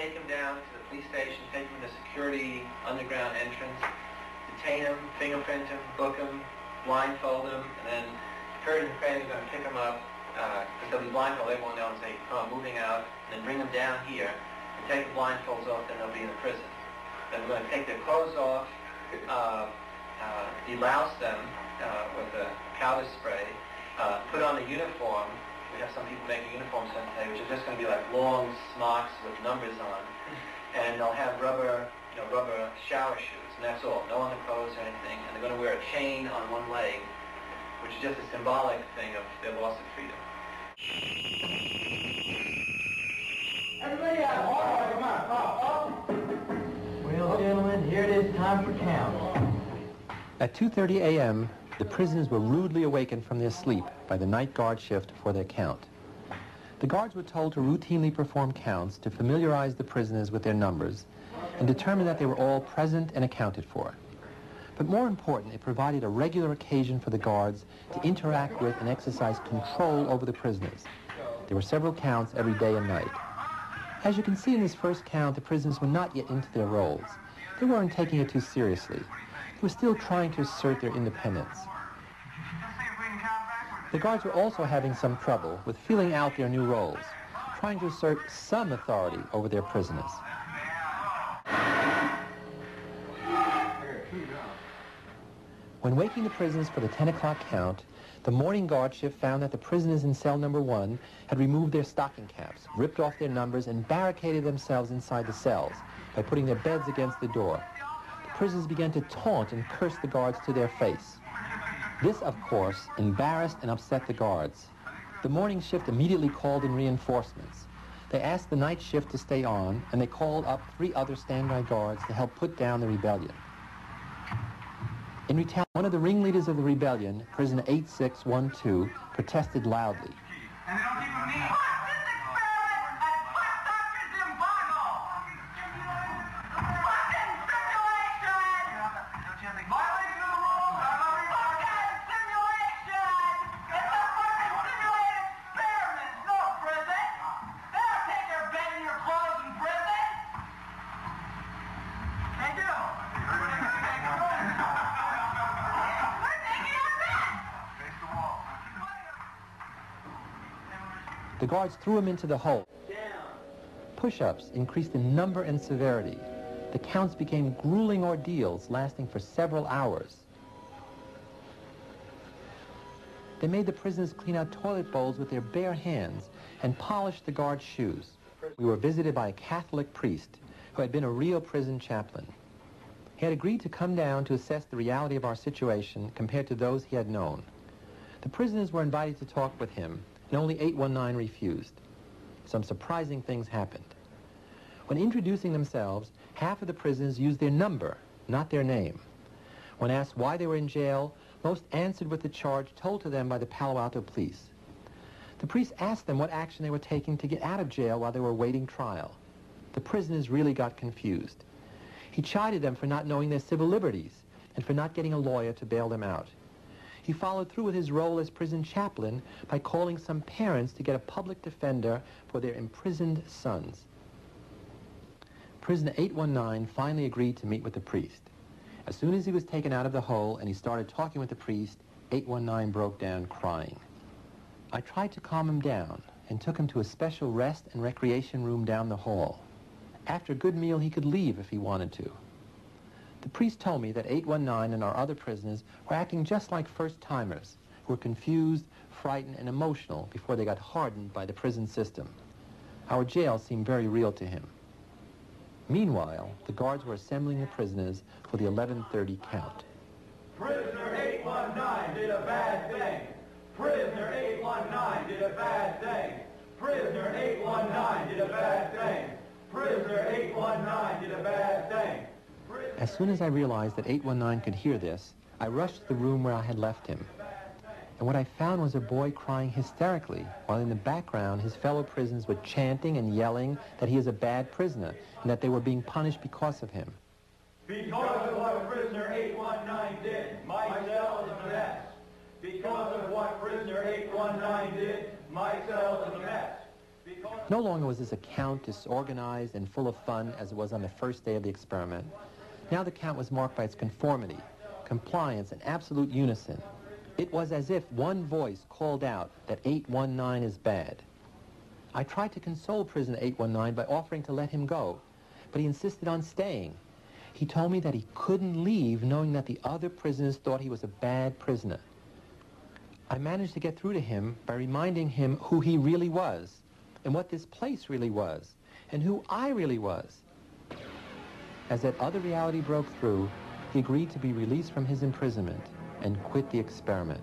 take him down to the police station, take him to the security underground entrance, detain him, fingerprint him, book him, blindfold him, and then Kurt and Craig are going to pick him up, because they'll be blindfolded, everyone knows, and say, oh, I'm moving out, and then bring them down here, and take the blindfolds off, then they'll be in the prison. Then we're going to take their clothes off, delouse them with a powder spray, put on the uniform. We have some people making uniforms today, which is just going to be like long smocks with numbers on, and they'll have rubber shower shoes, and that's all. No underclothes or anything, and they're going to wear a chain on one leg, which is just a symbolic thing of their loss of freedom. Everybody out! All right, come on, Well, gentlemen, here it is time for count. At 2:30 a.m., the prisoners were rudely awakened from their sleep by the night guard shift for their count. The guards were told to routinely perform counts to familiarize the prisoners with their numbers and determine that they were all present and accounted for. But more important, it provided a regular occasion for the guards to interact with and exercise control over the prisoners. There were several counts every day and night. As you can see in this first count, the prisoners were not yet into their roles. They weren't taking it too seriously. They were still trying to assert their independence. The guards were also having some trouble with filling out their new roles, trying to assert some authority over their prisoners. When waking the prisoners for the 10 o'clock count, the morning guard shift found that the prisoners in cell number 1 had removed their stocking caps, ripped off their numbers, and barricaded themselves inside the cells by putting their beds against the door. The prisoners began to taunt and curse the guards to their face. This, of course, embarrassed and upset the guards. The morning shift immediately called in reinforcements. They asked the night shift to stay on, and they called up 3 other standby guards to help put down the rebellion. In retaliation, one of the ringleaders of the rebellion, prisoner 8612, protested loudly. The guards threw him into the hole. Push-ups increased in number and severity. The counts became grueling ordeals lasting for several hours. They made the prisoners clean out toilet bowls with their bare hands and polish the guards' shoes. We were visited by a Catholic priest who had been a real prison chaplain. He had agreed to come down to assess the reality of our situation compared to those he had known. The prisoners were invited to talk with him, and only 819 refused. Some surprising things happened. When introducing themselves, half of the prisoners used their number, not their name. When asked why they were in jail, most answered with the charge told to them by the Palo Alto police. The priest asked them what action they were taking to get out of jail while they were awaiting trial. The prisoners really got confused. He chided them for not knowing their civil liberties and for not getting a lawyer to bail them out. He followed through with his role as prison chaplain by calling some parents to get a public defender for their imprisoned sons. Prisoner 819 finally agreed to meet with the priest. As soon as he was taken out of the hole and he started talking with the priest, 819 broke down crying. I tried to calm him down and took him to a special rest and recreation room down the hall. After a good meal, he could leave if he wanted to. The priest told me that 819 and our other prisoners were acting just like first-timers, who were confused, frightened, and emotional before they got hardened by the prison system. Our jail seemed very real to him. Meanwhile, the guards were assembling the prisoners for the 11:30 count. Prisoner 819 did a bad thing. Prisoner 819 did a bad thing. Prisoner 819 did a bad thing. Prisoner 819 did a bad thing. As soon as I realized that 819 could hear this, I rushed to the room where I had left him. And what I found was a boy crying hysterically, while in the background his fellow prisoners were chanting and yelling that he is a bad prisoner and that they were being punished because of him. Because of what prisoner 819 did, my cell is a mess. Because of what prisoner 819 did, my cell is a mess. No longer was this account disorganized and full of fun as it was on the first day of the experiment. Now the count was marked by its conformity, compliance, and absolute unison. It was as if one voice called out that 819 is bad. I tried to console prisoner 819 by offering to let him go, but he insisted on staying. He told me that he couldn't leave knowing that the other prisoners thought he was a bad prisoner. I managed to get through to him by reminding him who he really was, and what this place really was, and who I really was. As that other reality broke through, he agreed to be released from his imprisonment and quit the experiment.